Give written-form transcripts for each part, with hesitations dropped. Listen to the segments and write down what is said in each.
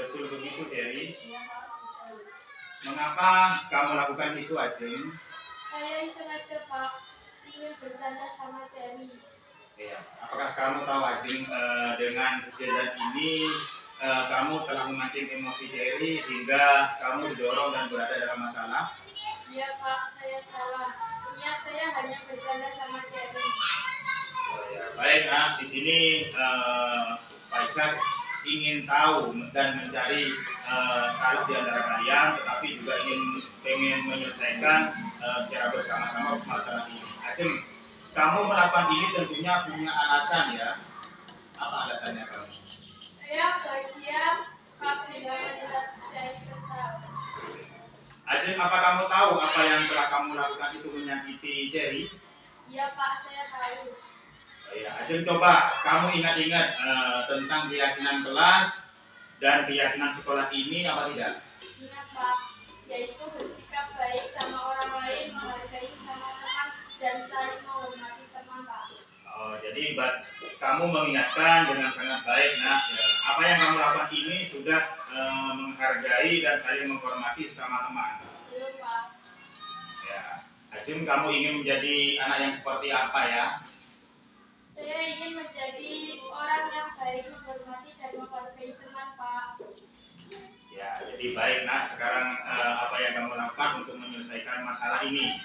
Betul begitu, Jerry. Iya Pak, betul. Mengapa kamu lakukan itu, Ajeng? Saya sengaja Pak, ingin bercanda sama Cherry. Ya. Apakah kamu tahu, Ajeng, dengan kejadian ini kamu telah memancing emosi Jerry hingga kamu didorong dan berada dalam masalah? Iya Pak, saya salah. Niat saya hanya bercanda sama Cherry. Oh, ya. Baik, nah, di sini Pak Ishak ingin tahu dan mencari salah di antara kalian, tetapi juga ingin menyelesaikan secara bersama-sama masalah ini. Ajeng, kamu melakukan ini tentunya punya alasan ya. Apa alasannya kamu? Saya bahagia apabila melihat Cherry kesal. Ajeng, apa kamu tahu apa yang telah kamu lakukan itu menyakiti Cherry? Iya Pak, saya tahu. Ya, Ajeng, coba kamu ingat-ingat tentang keyakinan kelas dan keyakinan sekolah ini apa tidak? Ingat Pak, yaitu bersikap baik sama orang lain, menghargai sesama teman, dan saling menghormati teman Pak. Oh, jadi kamu mengingatkan dengan sangat baik, nak. Ya, apa yang kamu lakukan ini sudah menghargai dan saling menghormati sesama teman. Belum Pak. Ya, Ajeng, kamu ingin menjadi anak yang seperti apa ya? Saya ingin menjadi orang yang baik, menghormati dan menghargai teman Pak. Ya, jadi baik, nak. Sekarang apa yang kamu lakukan untuk menyelesaikan masalah ini?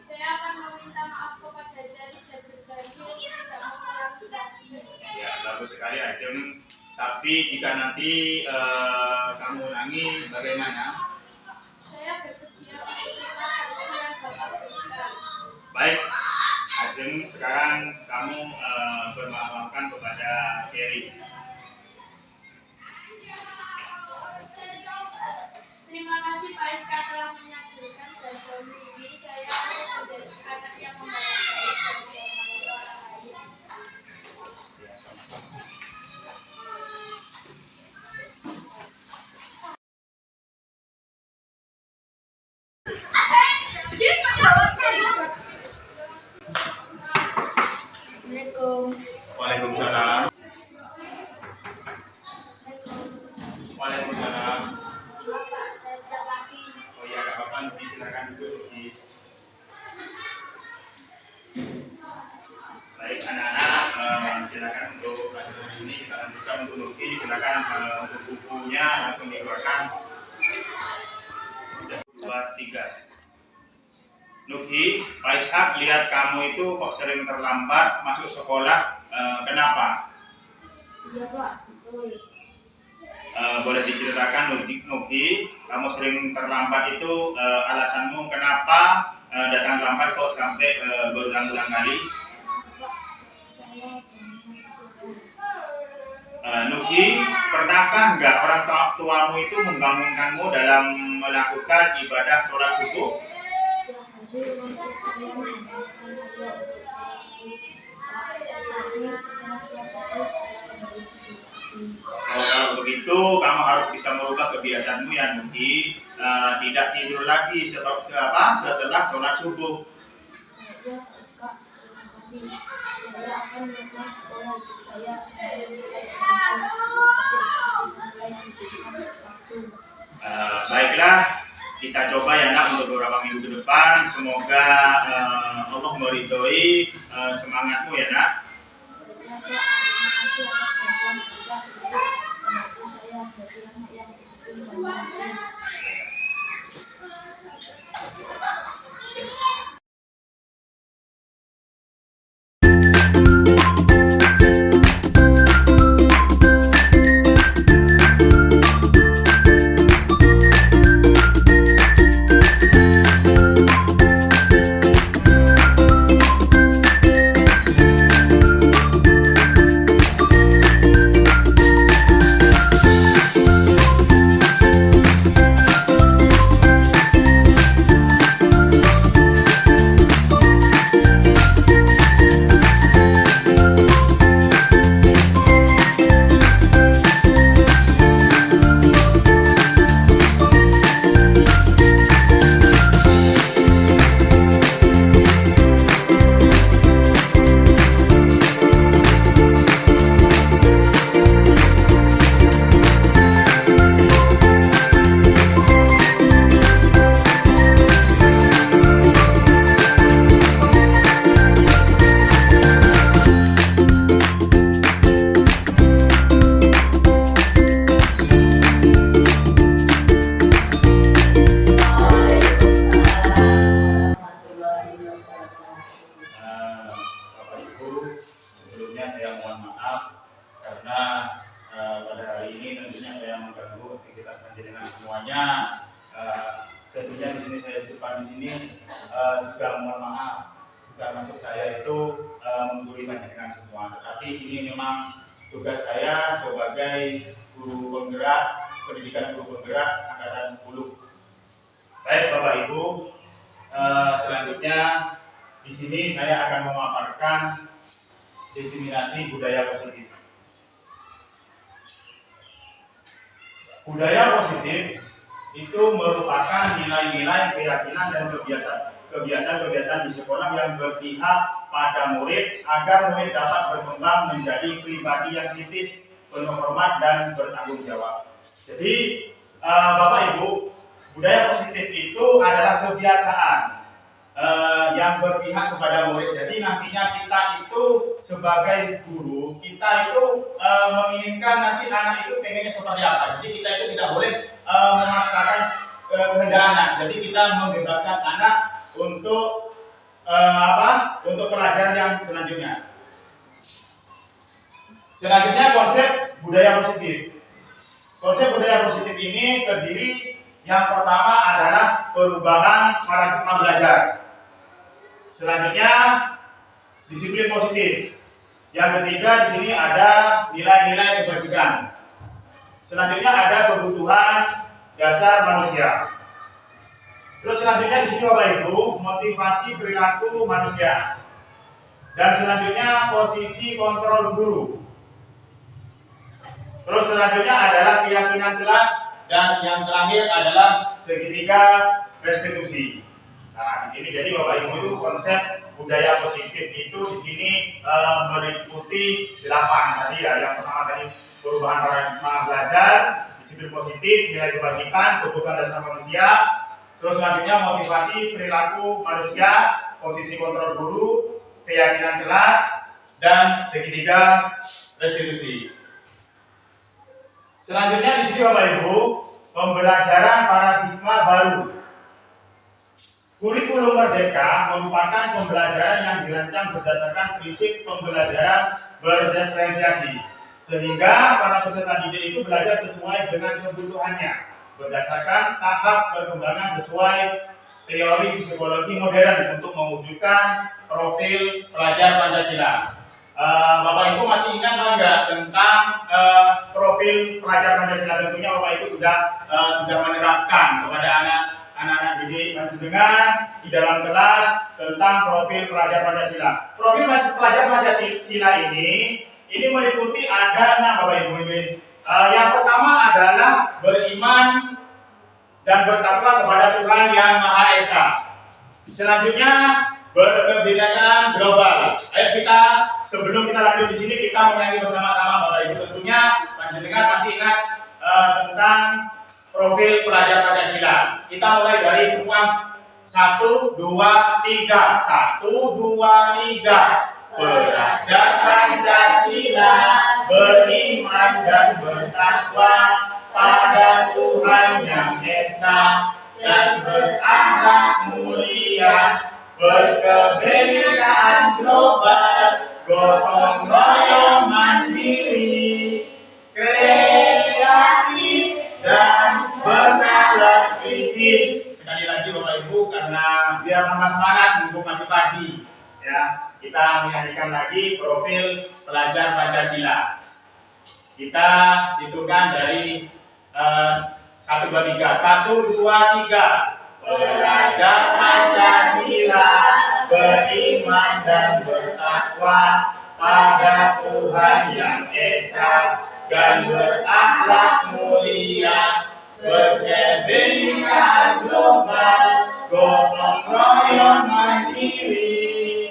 Saya akan meminta maaf kepada Cherry dan berjanji untuk tidak mengulangi lagi. Ya, bagus sekali, Ajeng. Tapi jika nanti kamu ulangi, bagaimana? Saya bersedia menerima sanksi yang Bapak berikan. Baik, Ajeng, sekarang kamu bermaafkan kepada Cherry. Terima kasih Pak Iska telah menyadarkan dan membimbing saya untuk menjadi anak yang membawa baik dan menghormati orang lain. Ya, sama-sama. Assalamualaikum. Waalaikumsalam. Waalaikumsalam. Bapak, saya tidak lagi. Oh ya, nggak apa-apa, Nugi, silakan duduk, Nugi. Baik, anak-anak, silakan untuk pelajaran ini kita lanjutkan untuk Nugi. Silakan untuk bukunya langsung dikeluarkan. Sudah 2, 3. Nugi, Pak Ishak lihat kamu itu kok sering terlambat masuk sekolah. Kenapa? Iya Pak, betul. Boleh diceritakan, Nugi, kamu sering terlambat itu alasanmu kenapa datang lambat kok sampai berulang-ulang kali? Pak, saya Nugi, pernahkah nggak orang tuamu itu membangunkanmu dalam melakukan ibadah sholat subuh? tiap hari untuk saya menambahkan saya untuk saya sahur. Tapi setelah sholat sahur saya kembali tidur. Kalau begitu, kamu harus bisa merubah kebiasaanmu ya, Nugi. Tidak tidur lagi setelah sholat subuh. Ya Pak Iska, terima kasih. Saya akan mengubah pola hidup saya dan mulai waktu. Baiklah, kita coba ya, nak, untuk beberapa minggu ke depan. Semoga Allah meridhoi semangatmu ya, nak. Ya Pak, terima kasih atas bantuan Bapak untuk membantu saya jadi anak yang disiplin dan mandiri. aktivitas panjenengan semuanya. Tentunya di sini saya depan di sini juga mohon maaf, bukan maksud saya itu menggurui panjenengan semua, tetapi ini memang tugas saya sebagai guru penggerak pendidikan guru penggerak angkatan 10. Baik Bapak Ibu, selanjutnya di sini saya akan memaparkan diseminasi budaya positif. Budaya positif itu merupakan nilai-nilai, keyakinan dan kebiasaan-kebiasaan di sekolah yang berpihak pada murid agar murid dapat berkembang menjadi pribadi yang kritis, penuh hormat dan bertanggung jawab. Jadi Bapak Ibu, budaya positif itu adalah kebiasaan yang berpihak kepada murid. Jadi nantinya kita itu sebagai guru, kita itu menginginkan nanti anak itu pengennya seperti apa. Jadi kita itu tidak boleh memaksakan kehendak anak. Jadi kita membebaskan anak untuk untuk pelajaran yang selanjutnya. Selanjutnya konsep budaya positif. Konsep budaya positif ini terdiri yang pertama adalah perubahan paradigma belajar. Selanjutnya disiplin positif. Yang ketiga di sini ada nilai-nilai kebajikan. Selanjutnya ada kebutuhan dasar manusia. Terus selanjutnya di sini Bapak Ibu, motivasi perilaku manusia. Dan selanjutnya posisi kontrol guru. Terus selanjutnya adalah keyakinan kelas dan yang terakhir adalah segitiga restitusi. Nah, di sini jadi Bapak Ibu itu konsep budaya positif itu di sini meliputi 8 tadi ya. Yang pertama tadi perubahan paradigma belajar, disiplin positif, nilai kebajikan, kebutuhan dasar manusia. Terus selanjutnya motivasi perilaku manusia, posisi kontrol guru, keyakinan kelas, dan segitiga restitusi. Selanjutnya di sini Bapak Ibu, pembelajaran paradigma baru. Kurikulum Merdeka merupakan pembelajaran yang dirancang berdasarkan prinsip pembelajaran berdiferensiasi, sehingga para peserta didik itu belajar sesuai dengan kebutuhannya, berdasarkan tahap perkembangan sesuai teori psikologi modern untuk mewujudkan profil pelajar Pancasila. Bapak Ibu masih ingat enggak tentang profil pelajar Pancasila? Tentunya Bapak Ibu sudah menerapkan kepada anak-anak didik panjenengan di dalam kelas tentang profil pelajar Pancasila. Profil pelajar Pancasila ini meliputi ada 6 Bapak Ibu ini. Yang pertama adalah beriman dan bertakwa kepada Tuhan Yang Maha Esa. Selanjutnya berkebinekaan global. Ayo kita sebelum kita lanjut di sini kita menyanyi bersama-sama Bapak Ibu. Tentunya panjenengan masih ingat tentang profil pelajar Pancasila. Kita mulai dari ruang 1, 2, 3. 1, 2, 3. Belajar Pancasila, beriman dan bertakwa pada Tuhan Yang Esa dan berakhlak mulia, berkebinekaan global, gotong royong mandiri, kreatif dan bernalar kritis. Sekali lagi Bapak Ibu, karena biar tambah semangat mumpung masih pagi, ya kita menyanyikan lagi profil pelajar Pancasila. Kita hitungkan dari 1, 2, 3. 1, 2, 3. Belajar Pancasila, beriman dan bertakwa pada Tuhan Yang Esa dan berakhlak mulia, berkebinekaan global, gotong royong mandiri,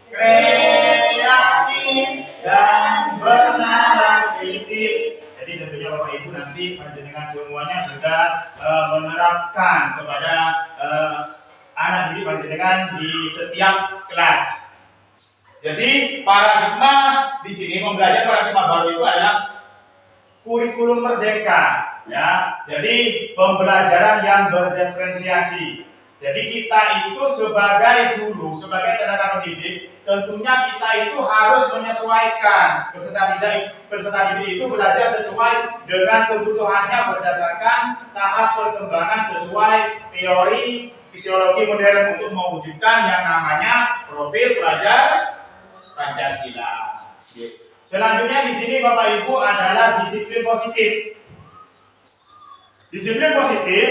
kreatif dan bernalar kritis. Jadi tentunya Bapak Ibu nanti panjenengan semuanya sudah menerapkan kepada anak didik panjenengan di setiap kelas. Jadi paradigma di sini membelajar paradigma baru itu adalah kurikulum merdeka, ya. Jadi pembelajaran yang berdiferensiasi. Jadi kita itu sebagai guru, sebagai tenaga pendidik, tentunya kita itu harus menyesuaikan peserta didik itu belajar sesuai dengan kebutuhannya berdasarkan tahap perkembangan sesuai teori fisiologi modern untuk mewujudkan yang namanya profil pelajar Pancasila. Selanjutnya di sini Bapak Ibu adalah disiplin positif. Disiplin positif,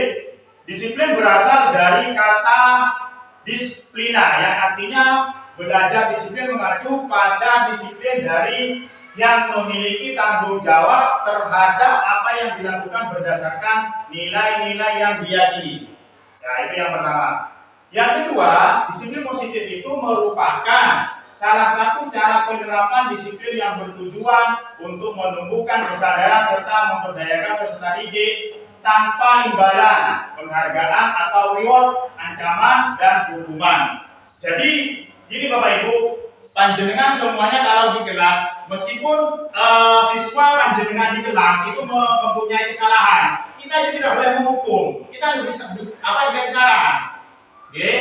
disiplin berasal dari kata disiplina yang artinya belajar disiplin mengacu pada disiplin dari yang memiliki tanggung jawab terhadap apa yang dilakukan berdasarkan nilai-nilai yang diyakini. Nah, itu yang pertama. Yang kedua, disiplin positif itu merupakan salah satu cara penerapan disiplin yang bertujuan untuk menumbuhkan kesadaran serta memperdayakan peserta didik tanpa imbalan, penghargaan atau reward, ancaman, dan hukuman. Jadi, gini Bapak Ibu, panjenengan semuanya kalau di kelas, meskipun siswa panjenengan di kelas itu mempunyai kesalahan, kita juga tidak boleh menghukum, kita bisa dikasih saran. Oke?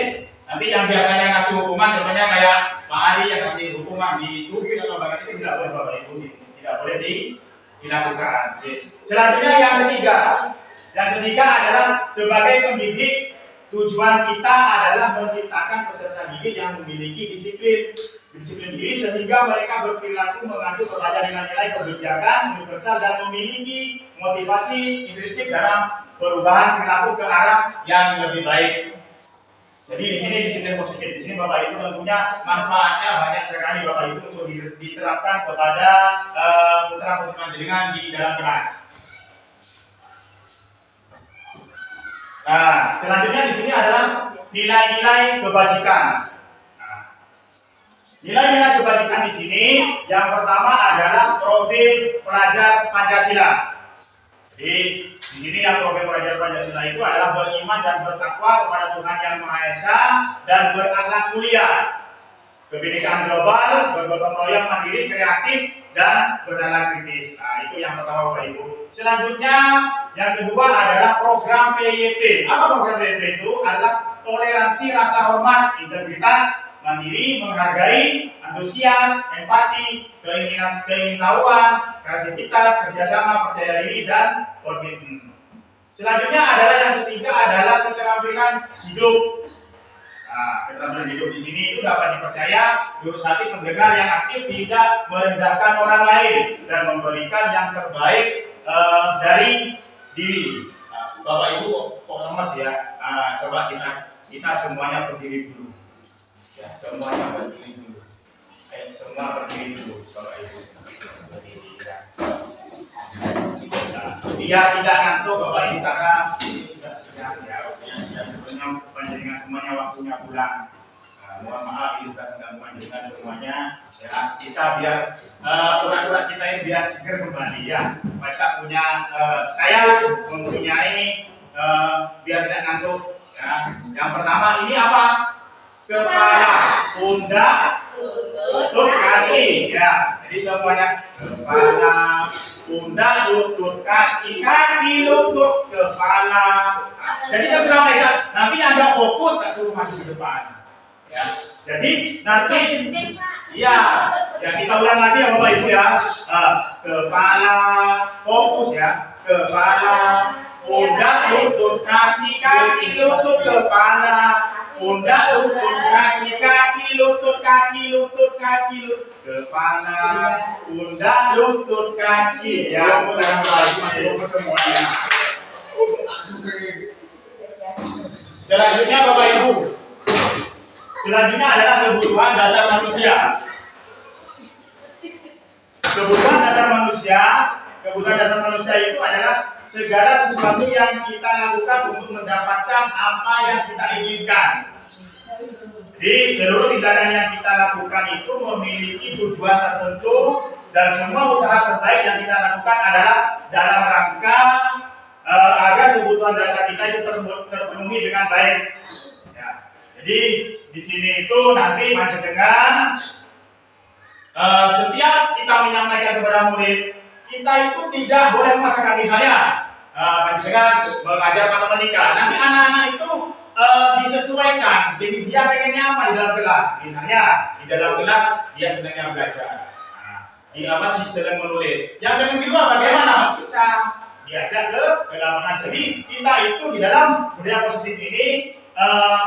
Nanti yang biasanya ngasih hukuman, contohnya kayak Pak Ali yang kasih hukuman dicubit atau bahkan itu tidak boleh Bapak Ibu, tidak boleh dilakukan. Oke. Selanjutnya yang ketiga. Yang ketiga adalah sebagai pendidik, tujuan kita adalah menciptakan peserta didik yang memiliki disiplin diri sehingga mereka berperilaku mengacu kepada nilai-nilai kebijakan universal dan memiliki motivasi intrinsik dalam perubahan perilaku ke arah yang lebih baik. Jadi di sini disiplin positif, di sini Bapak Ibu tentunya manfaatnya banyak sekali Bapak Ibu untuk diterapkan kepada putra-putri panjenengan di dalam kelas. Nah, selanjutnya di sini adalah nilai-nilai kebajikan. Nilai-nilai kebajikan di sini yang pertama adalah profil pelajar Pancasila. Jadi di sini yang profil pelajar Pancasila itu adalah beriman dan bertakwa kepada Tuhan Yang Maha Esa dan berakhlak mulia, kebinekaan global, bergotong royong, mandiri, kreatif, dan bernalar kritis. Nah, itu yang pertama Bapak Ibu. Selanjutnya yang kedua adalah program PYP. Apa program PYP itu? Adalah toleransi, rasa hormat, integritas, mandiri, menghargai, antusias, empati, keingintahuan, kreativitas, kerjasama, percaya diri, dan komitmen. Selanjutnya adalah yang ketiga adalah keterampilan hidup. Nah, keterampilan hidup di sini itu dapat dipercaya lurus hati pendengar yang aktif, tidak merendahkan orang lain dan memberikan yang terbaik dari diri. Nah, Bapak Ibu kok lemas ya? Nah, coba kita semuanya berdiri dulu. Ya, semuanya berdiri dulu. Semua berdiri dulu, Bapak Ibu. Berdiri, ya. Nah, biar tidak ngantuk Bapak Ibu karena ini sudah siang ya. Sebenarnya panjenengan semuanya waktunya pulang. Mohon maaf ini sudah mengganggu panjenengan semuanya. Ya, kita biar urat-urat kita ini biar seger kembali ya. Masa punya saya mempunyai biar tidak ngantuk. Ya. Yang pertama ini apa? Kepala, pundak, lutut, kaki. Ya, jadi semuanya kepala, pundak, lutut, kaki, lutut, kepala. Jadi terserah Maisa. Nanti Anda fokus, tak suruh masuk ke depan. Ya, jadi nanti, ya kita ulang lagi ya Bapak Ibu ya. Kepala, fokus ya. Kepala, pundak, lutut, kaki, lutut, kepala. Pundak, lutut, kaki, lutut, lutut, kepala, pundak, lutut, kaki. Ya, pulang lagi masih semuanya. Selanjutnya Bapak Ibu, selanjutnya adalah kebutuhan dasar manusia. Kebutuhan dasar manusia itu adalah segala sesuatu yang kita lakukan untuk mendapatkan apa yang kita inginkan. Jadi seluruh tindakan yang kita lakukan itu memiliki tujuan tertentu dan semua usaha terbaik yang kita lakukan adalah dalam rangka agar kebutuhan dasar kita itu terpenuhi dengan baik. Ya. Jadi di sini itu nanti panjenengan setiap kita menyampaikan kepada murid, kita itu tidak boleh memaksakan. Misalnya panjenengan mengajar matematika, nanti anak-anak itu disesuaikan. Jadi dia pengennya apa di dalam kelas? Misalnya di dalam kelas dia senangnya belajar. Nah, di apa sih sedang menulis. Yang senang di luar bagaimana? Bisa diajak ke lapangan. Jadi kita itu di dalam budaya positif ini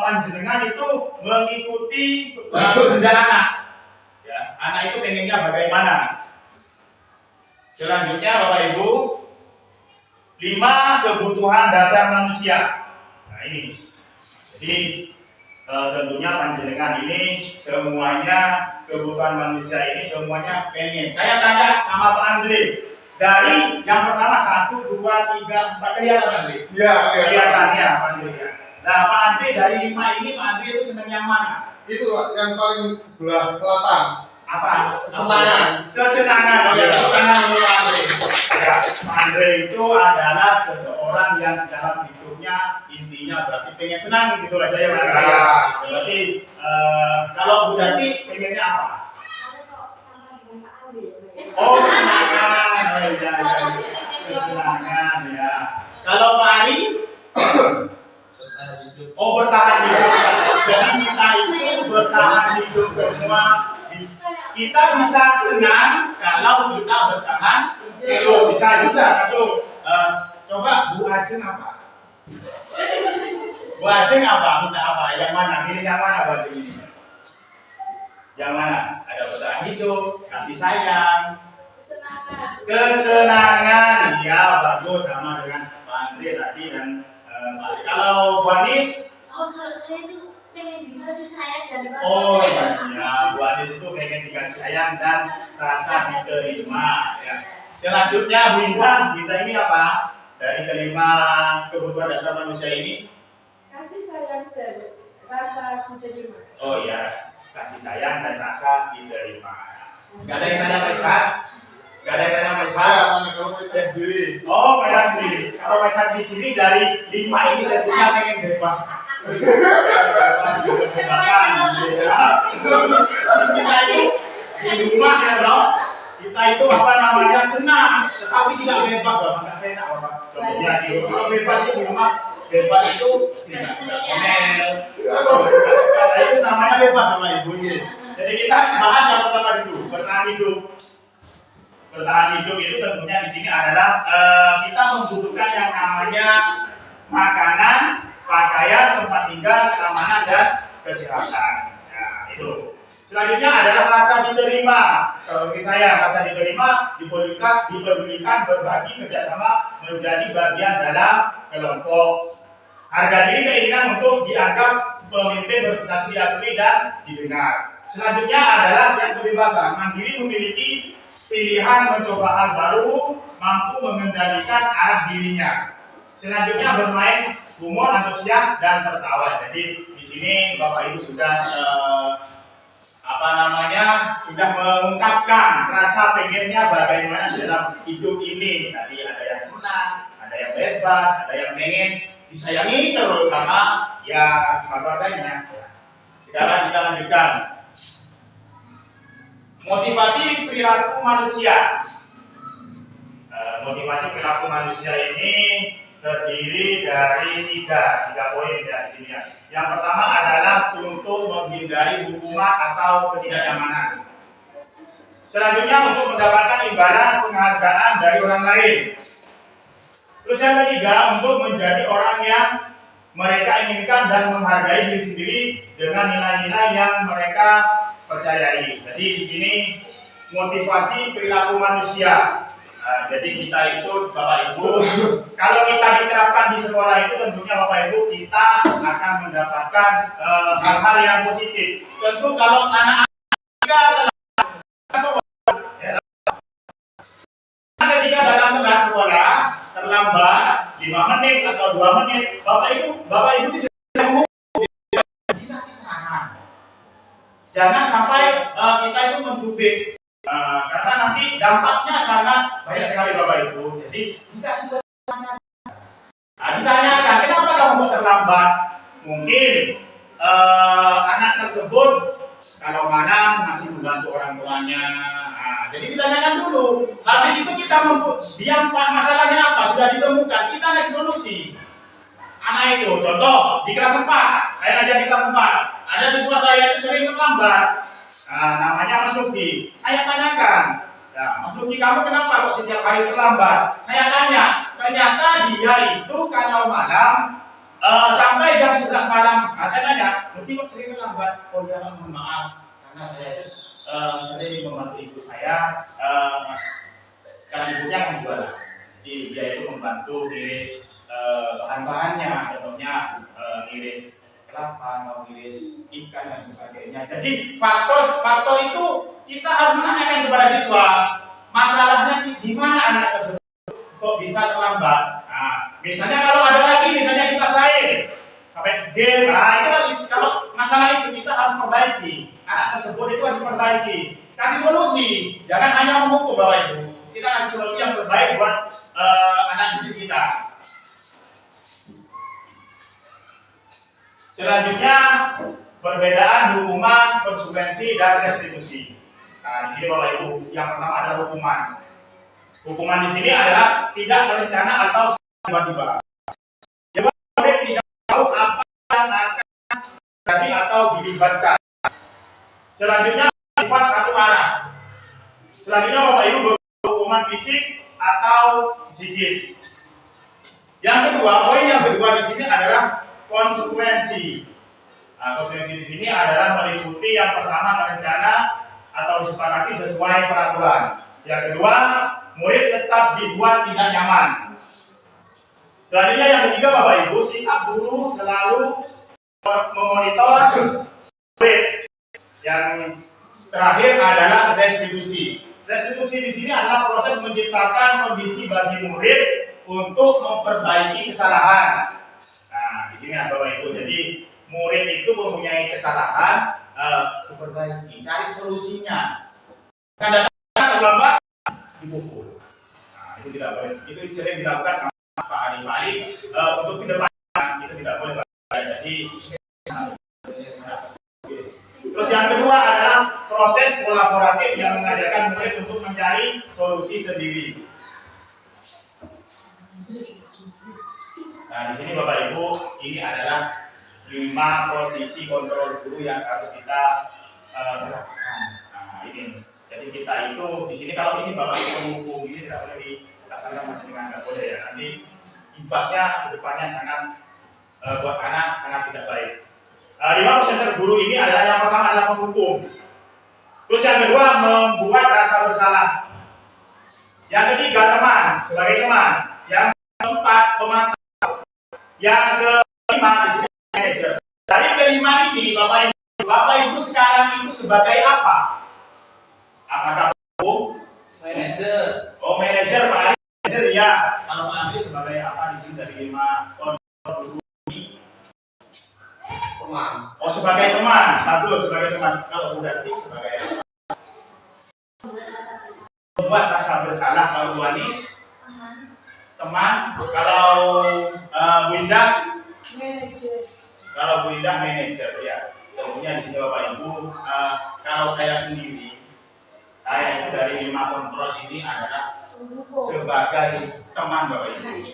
panjenengan itu mengikuti kehendak anak. Ya, anak itu pengennya bagaimana? Selanjutnya Bapak Ibu, 5 kebutuhan dasar manusia. Nah ini, jadi tentunya panjenengan ini semuanya kebutuhan manusia ini semuanya pengen. Saya tanya sama Pak Andre, dari yang pertama 1, 2, 3, 4 kelihatan Pak Andre? Iya, Kelihatan ya Pak Andre ya. Nah Pak Andre dari 5 ini Pak Andre itu senang yang mana? Itu yang paling sebelah selatan. Apa? Kesenangan. Kesenangan. Ya, kesenangan Pak Andre. Ya, Pak Andre itu adalah seseorang yang dalam hidupnya intinya berarti pengen senang gitu aja ya Pak Andre. Ya. Berarti kalau Bu Dati pengennya apa? Oh kesenangan. Oh iya, iya. Kesenangan ya. Kalau Pak Ari? Oh bertahan hidup. Jadi kita itu bertahan hidup semua. Kita bisa senang kalau kita bertahan hidup. Bisa juga masuk. Coba Bu Ajeng apa? Bu Ajeng apa? Minta apa? Yang mana? Pilih yang mana Bu Ajeng ini? Yang mana? Ada bertahan hidup, kasih sayang, kesenangan. Iya bagus sama dengan Pak Andre tadi dan Pak Ari. Kalau Bu Anis? Oh kalau saya itu pengen dikasih sayang dan rasa. Oh iya, Bu Anis itu pengen dikasih sayang dan rasa diterima. Ya. Selanjutnya Bu Indah ini apa? Dari kelima kebutuhan dasar manusia ini? Kasih sayang dan rasa diterima. Oh iya, kasih sayang dan rasa diterima. Gak ada yang tanya Pak Ishak? Gak ada yang tanya Pak Ishak? Saya tanya kalau saya sendiri. Oh, Pak Ishak sendiri. Kalau Pak Ishak di sini dari 5 ini tentunya pengen bebas. Kebebasan. Kita itu di rumah ya dong. Kita itu apa namanya senang, tetapi tidak bebas loh, nggak enak Bapak. Contohnya di rumah, kalau bebas itu di rumah, bebas itu tidak ngomel. Karena itu namanya bebas sama ibu ini. Jadi kita bahas yang pertama dulu, bertahan hidup. Bertahan hidup itu tentunya di sini adalah kita membutuhkan yang namanya makanan, pakaian, tempat tinggal, keamanan dan kesehatan. Nah, itu. Selanjutnya adalah rasa diterima. Kalau bagi saya, rasa diterima dipedulikan, berbagi, kerjasama, menjadi bagian dalam kelompok. Harga diri, keinginan untuk dianggap pemimpin, berprestasi, diakui dan didengar. Selanjutnya adalah yang kebebasan. Mandiri, memiliki pilihan mencoba hal baru, mampu mengendalikan arah dirinya. Selanjutnya bermain humor, antusias dan tertawa. Jadi di sini Bapak Ibu sudah sudah mengungkapkan rasa pengennya bagaimana dalam hidup ini. Tadi ada yang senang, ada yang bebas, ada yang pengen disayangi terus sama ya keluarganya. Sekarang kita lanjutkan. Motivasi perilaku manusia. Motivasi perilaku manusia ini terdiri dari tiga poin ya di sini ya. Yang pertama adalah untuk menghindari hukuman atau ketidaknyamanan. Selanjutnya untuk mendapatkan imbalan penghargaan dari orang lain. Terus yang ketiga untuk menjadi orang yang mereka inginkan dan menghargai diri sendiri dengan nilai-nilai yang mereka percayai. Jadi di sini motivasi perilaku manusia. Nah, jadi kita itu Bapak Ibu, kalau kita diterapkan di sekolah itu tentunya Bapak Ibu kita akan mendapatkan hal-hal yang positif. Tentu kalau anak-anak kita ketika datang telat sekolah terlambat 5 menit atau 2 menit, Bapak Ibu tidak dikasih saran. Jangan sampai kita itu mencubit. Karena nanti dampaknya sangat banyak sekali Bapak Ibu. Jadi dikasih ditanyakan kenapa kamu terlambat. Mungkin anak tersebut kalau mana masih membantu orang tuanya. Jadi ditanyakan dulu. Habis itu kita dia masalahnya apa sudah ditemukan. Kita kasih solusi. Anak itu. Contoh di kelas 4, saya ngajar di kelas 4, ada siswa saya itu sering terlambat. Nah, namanya Mas Luki. Saya tanyakan, ya, Mas Luki, kamu kenapa kok setiap hari terlambat? Saya tanya, ternyata dia itu kalau malam sampai jam 11 malam. Nah, saya tanya, Luki kok sering terlambat? Oh ya, mohon maaf, karena saya itu sering membantu ibu saya, kan ibunya kan jualan. Jadi dia itu membantu ngiris bahan-bahannya, contohnya ngiris kelapa atau ngiris ikan dan sebagainya. Jadi faktor itu kita harus menanyakan kepada siswa, masalahnya di mana anak tersebut kok bisa terlambat. Nah, misalnya kalau ada lagi, misalnya di kelas lain sampai game, nah itu kalau masalah itu kita harus perbaiki. Anak tersebut itu harus diperbaiki, kasih solusi, jangan hanya menghukum Bapak Ibu. Kita kasih solusi yang terbaik buat anak didik kita. Selanjutnya, perbedaan hukuman, konsekuensi, dan restitusi. Nah, di sini Bapak Ibu, yang pertama adalah hukuman. Hukuman di sini adalah tidak berencana atau tiba-tiba. Jadi murid tidak tahu apa yang akan terjadi atau dilibatkan. Selanjutnya, sifat satu arah. Selanjutnya Bapak Ibu, hukuman fisik atau psikis. Yang kedua, poin yang kedua di sini adalah konsekuensi. Nah, konsekuensi di sini adalah meliputi yang pertama berencana atau disepakati sesuai peraturan. Yang kedua, murid tetap dibuat tidak nyaman. Selanjutnya yang ketiga Bapak Ibu, sikap guru selalu memonitor murid. Yang terakhir adalah restitusi. Restitusi di sini adalah proses menciptakan kondisi bagi murid untuk memperbaiki kesalahan. Nah, di sini ada Bapak Ibu. Jadi murid itu mempunyai kesalahan, diperbaiki, cari solusinya. Kadang-kadang terlambat dipukul. Nah, itu tidak boleh. Itu sering dilakukan sama Pak Ari untuk kedepannya itu tidak boleh. Jadi terus yang kedua adalah proses kolaboratif yang mengajarkan murid untuk mencari solusi sendiri. Nah, di sini Bapak Ibu, ini adalah 5 posisi kontrol guru yang harus kita terapkan. Nah, ini. Jadi kita itu di sini kalau ini Bapak Ibu hukum ini tidak boleh dilaksanakan macam dengan nggak boleh ya. Nanti imbasnya ke depannya sangat buat anak sangat tidak baik. 5 presenter guru ini adalah yang pertama adalah menghukum. Terus yang kedua membuat rasa bersalah. Yang ketiga teman sebagai teman. Yang keempat pemantau. Yang kelima di sini manajer. Dari kelima ini Bapak Ibu sekarang itu sebagai apa? Apakah hukum? Manajer. Oh manajer Pak Ali. Manajer ya. Kalau Pak Ali sebagai apa di sini dari 5 kontrol guru ini? Teman. Oh sebagai teman, bagus sebagai teman. Kalau berarti sebagai membuat rasa bersalah. Kalau Bu Anis teman, kalau Bu Indah, Manajer. kalau Bu Indah manajer ya. Tentunya di sini Bapak Ibu, kalau saya sendiri, saya itu dari 5 kontrol ini adalah sebagai teman Bapak Ibu.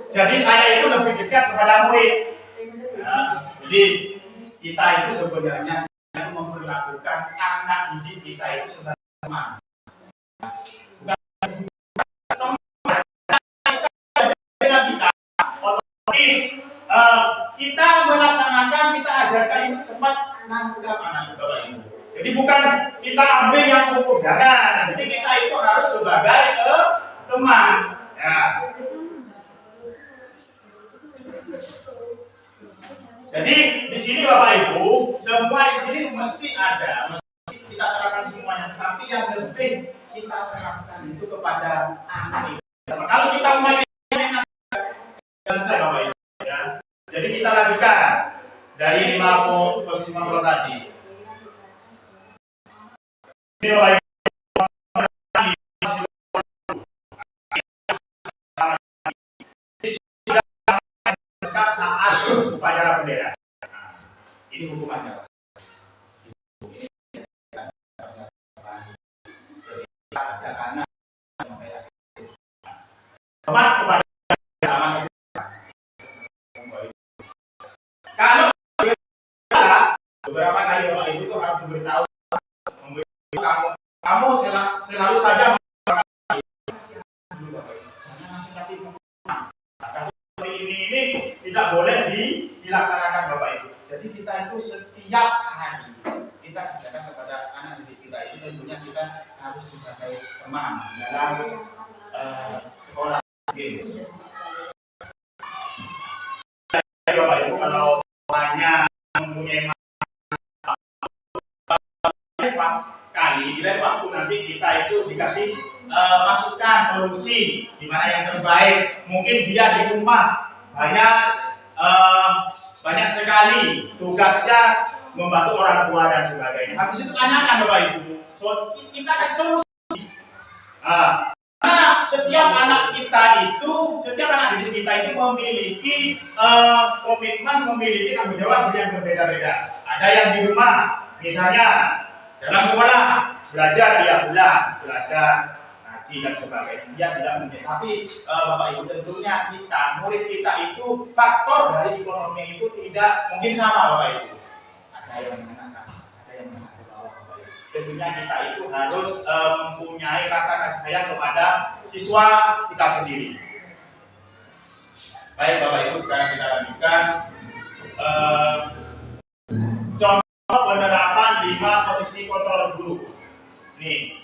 Jadi saya itu lebih dekat kepada murid. Jadi kita itu sebenarnya memperlakukan anak didik kita itu sebagai teman. Bukan dengan kita otomatis kita melaksanakan, kita ajarkan itu tepat nangkap anak Bapak Ibu. Jadi bukan kita ambil yang hukum, jangan. Jadi kita itu harus sebagai teman. Ya. Jadi di sini Bapak Ibu, semua di sini mesti ada, mesti kita terapkan semuanya. Tapi yang lebih kita terapkan itu kepada anak itu. Kalau kita memakai dan saya Bapak Ibu, ya. Jadi kita lanjutkan dari 5 posisi kontrol tadi. Ini Bapak Ibu. Saat upacara bendera. Nah, ini hukumannya. Ada anak teman kepada beberapa kali Bapak Ibu itu harus memberitahu kamu selalu saja jangan langsung kasih kasus seperti ini tidak boleh dilaksanakan Bapak Ibu. Jadi kita itu setiap hari kita katakan kepada anak didik kita itu tentunya kita harus sebagai teman dalam sekolah. Bapak Ibu kalau hanya mempunyai kali di lain waktu nanti kita itu dikasih masukan solusi gimana yang terbaik. Mungkin dia di rumah banyak sekali tugasnya membantu orang tua dan sebagainya. Habis itu tanyakan Bapak Ibu, so kita kasih solusi. Karena setiap anak didik kita itu memiliki komitmen, memiliki tanggung jawab yang berbeda-beda. Ada yang di rumah, misalnya dalam sekolah belajar dia pulang belajar ngaji dan sebagainya, dia tidak mungkin. Tapi Bapak Ibu tentunya murid kita itu faktor dari ekonomi itu tidak mungkin sama Bapak Ibu. Ada yang menengah, ada yang menengah ke bawah Bapak Ibu. Tentunya kita itu harus mempunyai rasa kasih sayang kepada siswa kita sendiri. Baik Bapak Ibu, sekarang kita lanjutkan contoh penerapan 5 posisi kontrol guru. Nih,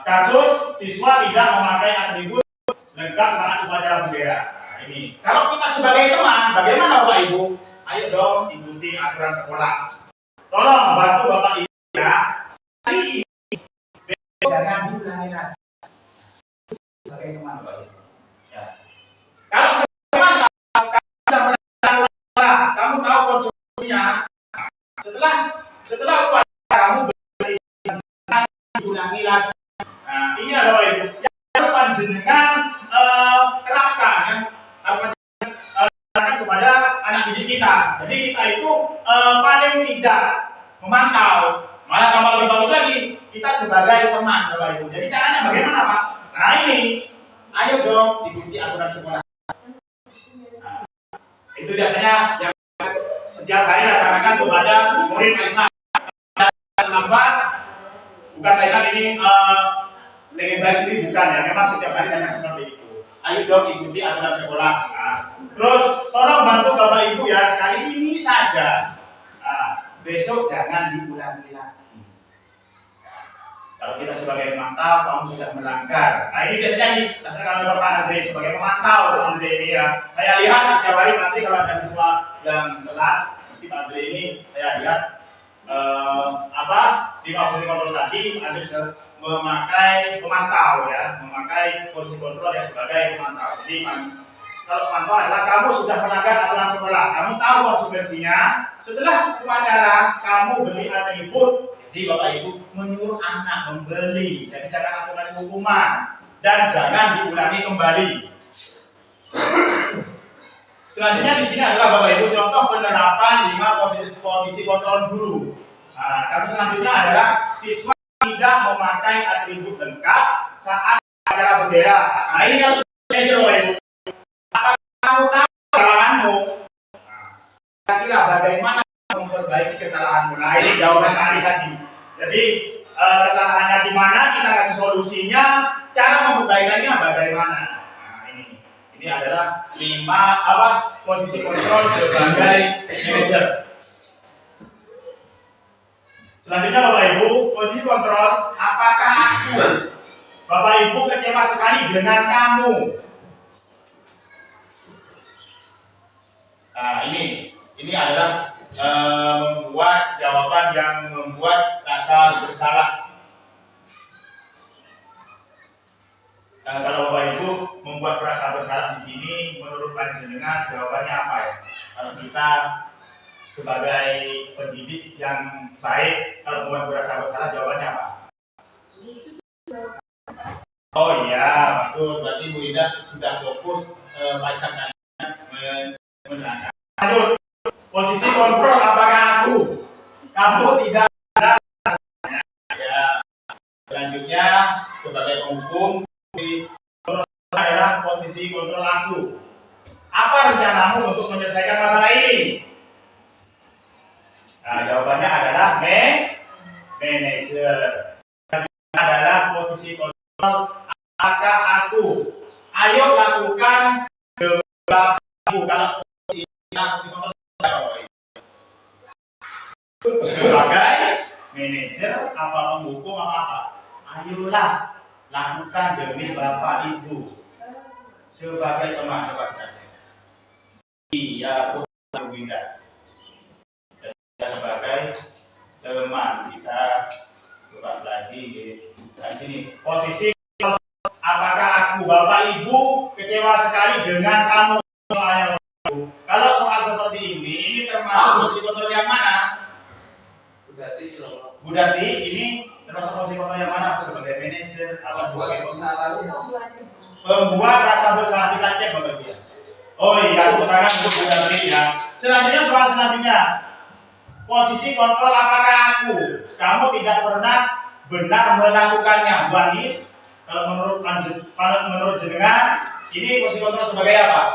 kasus siswa tidak memakai atribut lengkap saat upacara bendera. Nah, ini kalau kita sebagai teman, bagaimana Bapak Ibu? Ayo dong ikuti aturan sekolah. Tolong bantu Bapak Ibu ya. Jangan diulangi lagi. Sebagai teman Bapak Ibu. Ya. Kalau sebagai teman kamu tahu konsumsinya. Setelah upacara kamu diulangi lagi. Nah, ini adalah Bapak Ibu yang harus panjenengan terapkan ya. Harus panjenengan kepada anak didik kita. Jadi kita itu paling tidak memantau, malah tambah lebih bagus lagi kita sebagai teman Bapak Ibu. Jadi caranya bagaimana Pak? Nah ini, ayo dong ikuti aturan sekolah. Nah, itu biasanya yang setiap hari laksanakan kepada murid Islam. Lambat, bukan Islam ini dengan baik sendiri bukan ya. Memang setiap hari banyak seperti itu. Ayo dong ikuti aturan sekolah. Nah, terus tolong bantu Bapak Ibu ya sekali ini saja. Nah, besok jangan diulangi lagi. Kalau kita sebagai pemantau, kamu sudah melanggar. Nah ini biasanya dilaksanakan oleh Bapak Andre sebagai pemantau Pak Andre ini ya. Saya lihat setiap hari nanti kalau ada siswa yang telat, mesti Pak Andre ini saya lihat di posisi kontrol tadi Pak Andre sudah memakai pemantau ya, memakai posisi kontrol yang sebagai pemantau. Jadi kalau pemantau adalah kamu sudah melanggar aturan sekolah, kamu tahu konsekuensinya. Setelah upacara kamu beli atribut. Jadi Bapak Ibu menyuruh anak membeli, jadi jangan langsung kasih hukuman dan jangan diulangi kembali. Selanjutnya di sini adalah Bapak Ibu contoh penerapan 5 posisi kontrol guru. Nah, kasus selanjutnya adalah siswa tidak memakai atribut lengkap saat acara bendera. Nah ini kalau sudah Bapak Ibu, apakah kamu tahu kesalahanmu? Nah, kira bagaimana memperbaiki kesalahanmu? Nah ini jawaban tadi. Jadi kesalahannya di mana, kita kasih solusinya, cara memperbaikannya bagaimana. Nah ini adalah 5 posisi kontrol sebagai manajer. Selanjutnya Bapak Ibu, posisi kontrol, apakah aku Bapak Ibu kecewa sekali dengan kamu? Nah ini adalah membuat jawaban yang membuat rasa bersalah. Kalau Bapak Ibu membuat rasa bersalah di sini, menurut panjenengan jawabannya apa ya? Kalau kita sebagai pendidik yang baik, kalau membuat rasa bersalah jawabannya apa? Oh iya, betul. Berarti Bu Ida sudah fokus Pak Isan menerangkan. Lanjut. Posisi kontrol, apakah kamu tidak ada ya. Selanjutnya sebagai penghukum adalah posisi kontrol aku. Apa rencanamu untuk menyelesaikan masalah ini? Nah, jawabannya adalah manajer. Adalah posisi kontrol. Apakah aku? Ayo lakukan beberapa ibu. Kalau posisi kontrol sebagai manajer apa pendukung apa? Ayolah lakukan demi bapak ibu. Sebagai teman, coba kita cek. Iya, Winda. Sebagai teman kita coba lagi di sini. Posisi apakah aku bapak ibu kecewa sekali dengan kamu soalnya? Kalau soal seperti ini termasuk posisi kontrol yang mana? Bu Dati, ini termasuk posisi kontrol yang mana? Aku sebagai manajer atau sebagai pembuat rasa bersalah? Kita cek bapak dia. Oh iya, aku tangan untuk Bu Dati ya. Selanjutnya soal selanjutnya. Posisi kontrol apakah aku? Kamu tidak pernah benar melakukannya, Bu Andis. Kalau menurut jenengan, ini posisi kontrol sebagai apa?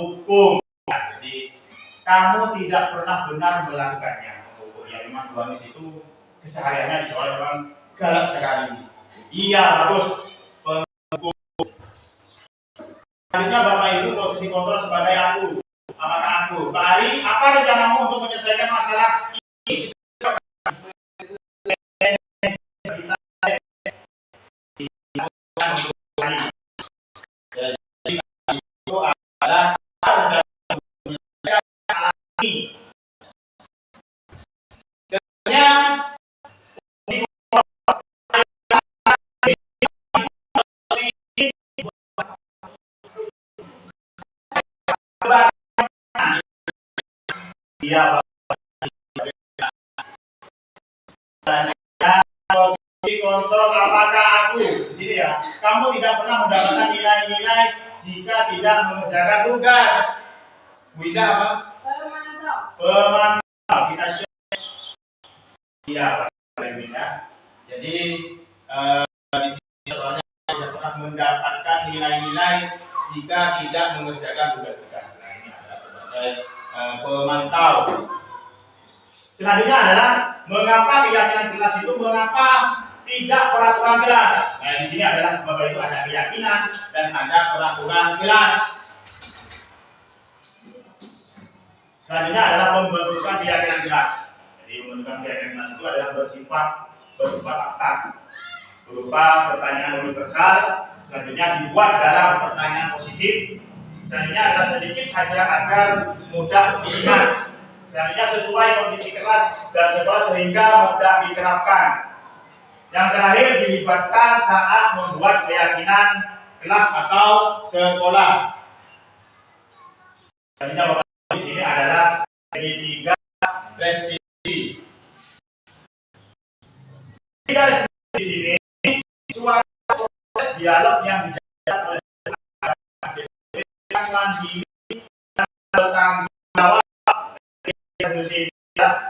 Hukum. Nah, jadi kamu tidak pernah benar melakukannya. Ya memang Bu Andis itu kesehariannya di sekolah memang galak sekali. Iya, bagus. Selanjutnya Bapak Ibu posisi kontrol sebagai aku. Apakah aku? Pak Ari, apa rencanamu untuk menyelesaikan masalah ini? Jadi itu adalah ini. Iya, posisi kontrol apakah aku di sini ya? Kamu tidak pernah mendapatkan nilai-nilai jika tidak mengerjakan tugas. Winda apa? Pemantau. Kita cek. Iya, Winda. Jadi di sini soalnya tidak pernah mendapatkan nilai-nilai jika tidak mengerjakan tugas-tugas. Nah, ini adalah sebagai pemantau. Selanjutnya adalah mengapa keyakinan kelas itu mengapa tidak peraturan kelas. Nah, di sini adalah Bapak Ibu ada keyakinan dan ada peraturan kelas. Selanjutnya adalah pembentukan keyakinan kelas. Jadi pembentukan keyakinan kelas itu adalah bersifat abstrak berupa pertanyaan universal. Selanjutnya dibuat dalam pertanyaan positif. Selanjutnya adalah sedikit saja agar mudah diingat. Selanjutnya sesuai kondisi kelas dan sekolah sehingga mudah diterapkan. Yang terakhir dilibatkan saat membuat keyakinan kelas atau sekolah. Selanjutnya Bapak di sini adalah segitiga restitusi. Segitiga restitusi di sini suatu proses dialog yang dijalankan oleh mandiri dan bertanggung jawab.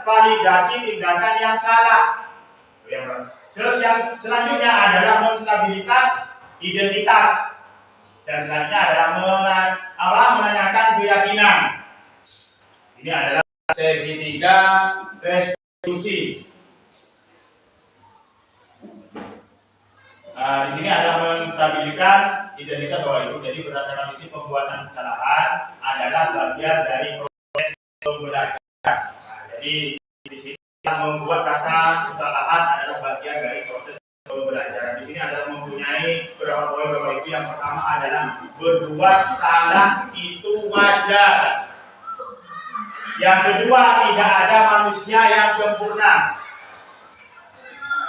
Validasi tindakan yang salah. Yang selanjutnya adalah menstabilitas identitas. Dan selanjutnya adalah menanyakan keyakinan. Ini adalah segitiga restitusi. Di sini adalah menstabilkan identitas Bapak Ibu. Jadi berdasarkan prinsip pembuatan kesalahan adalah bagian dari proses pembelajaran. Nah, jadi di sini yang membuat rasa kesalahan adalah bagian dari proses pembelajaran. Di sini adalah mempunyai beberapa poin Bapak Ibu. Yang pertama adalah berbuat salah itu wajar. Yang kedua, tidak ada manusia yang sempurna.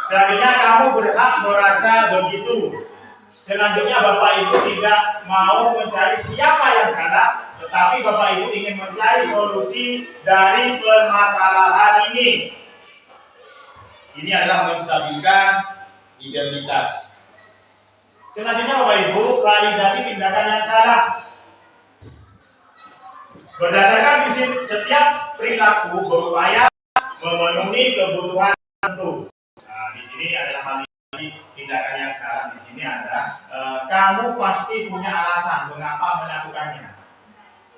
Selanjutnya kamu berhak merasa begitu. Selanjutnya Bapak Ibu tidak mau mencari siapa yang salah, tetapi Bapak Ibu ingin mencari solusi dari permasalahan ini. Ini adalah menstabilkan identitas. Selanjutnya Bapak Ibu, validasi tindakan yang salah. Berdasarkan prinsip setiap perilaku berupaya memenuhi kebutuhan tertentu. Nah, di sini adalah validasi tindakan yang salah. Di sini adalah kamu pasti punya alasan mengapa melakukannya.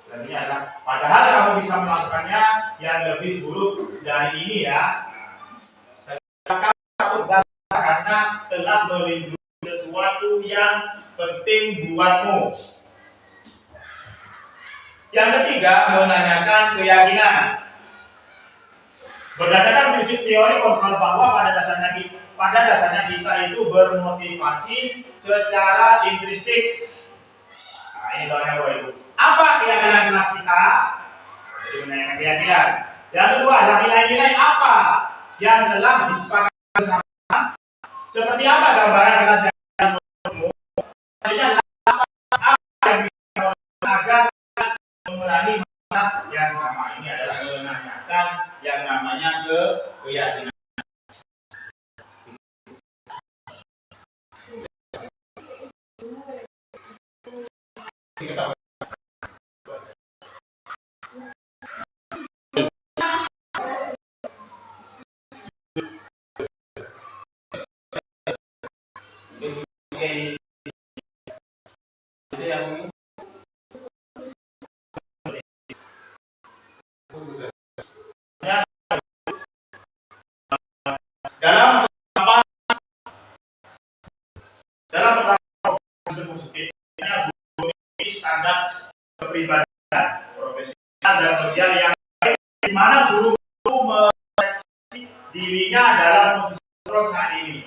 Selanjutnya adalah padahal kamu bisa melakukannya yang lebih buruk dari ini ya. Kamu takut karena telah melindungi sesuatu yang penting buatmu. Yang ketiga, menanyakan keyakinan. Berdasarkan prinsip teori kontrol bahwa pada dasarnya kita itu bermotivasi secara intrinsik. Nah, ini soalnya Bapak Ibu. Apa keyakinan kelas kita? Jadi menanyakan keyakinan. Yang kedua adalah nilai-nilai apa yang telah disepakati bersama. Seperti apa gambaran kelas yang menurutmu? Selanjutnya adalah apa yang bisa agar mengulangi masalah yang sama. Ini adalah menanyakan yang namanya keyakinan. Dalam positifnya standar kepribadian profesional dan sosial yang baik, di mana guru mereaksi dirinya dalam posisi kontrol saat ini.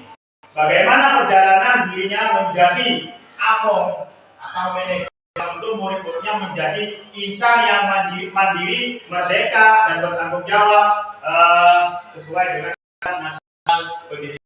Bagaimana perjalanan dirinya menjadi among atau manajer untuk murid-muridnya menjadi insan yang mandiri, merdeka dan bertanggung jawab sesuai dengan nasional pendidikan.